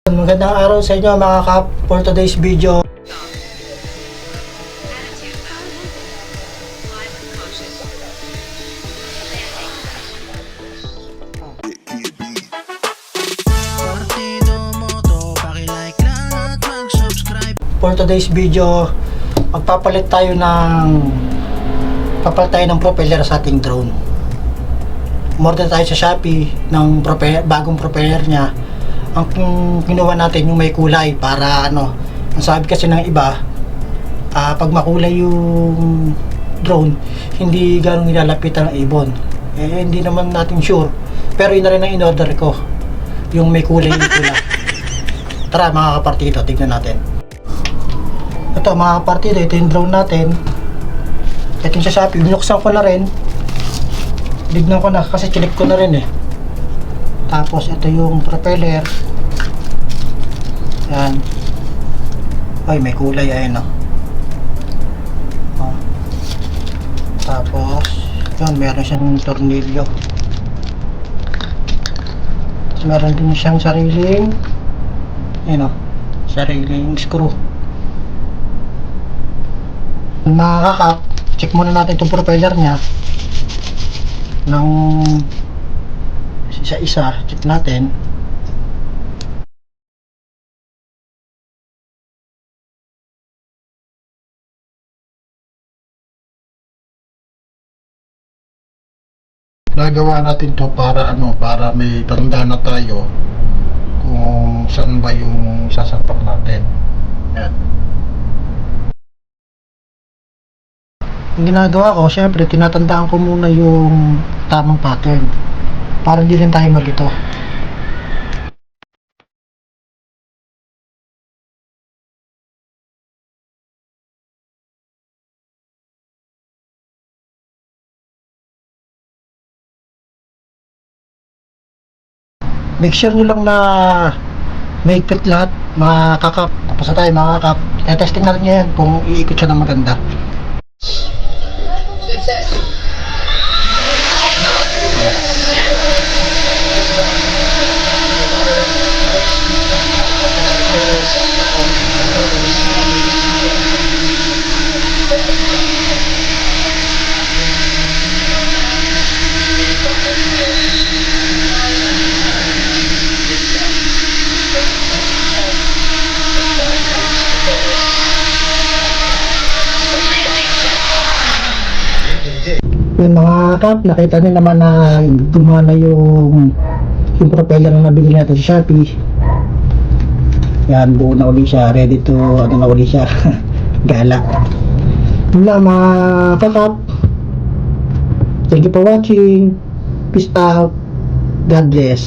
Magandang araw sa inyo mga kap. For today's video, magpapalit tayo ng propeller sa ating drone. Umorder tayo sa Shopee ng bagong propeller niya. Ang kinuha natin yung may kulay para ang sabi kasi ng iba, pag makulay yung drone, hindi ganong nilalapitan ng ibon. Hindi naman natin sure, pero yun na rin ang in-order ko, yung may kulay yung pula. Tara mga kapartito, tignan natin. Ito mga kapartito, ito yung drone natin. Ito yung sa Shopee, binuksan ko na rin. Tignan ko na kasi chinik ko na rin eh. Tapos ito yung propeller. Yan. Ay, may kulay ayun oh. Tapos yun, meron siyang tornilyo. Tapos meron din siyang sariling sariling screw. Mga kakap, check muna natin itong propeller nya ng isa-isa. Check natin. Nagawa natin to para para may tanda na tayo kung saan ba yung sasapak natin. Yan. Ang ginagawa ko, syempre tinatandaan ko muna yung tamang pattern para hindi rin tayo malito. Make sure nyo lang na may fit lahat mga kakap. Tapos na tayo mga kakap. Testing natin ngayon kung iikot siya ng maganda. Yung mga kap, nakita nyo naman na gumana yung propeller na nabili natin sa Shopee. Yan, buo na uli siya, ready to na uli siya. Gala. Yun lang mga kakap. Thank you for watching. Peace out. God bless.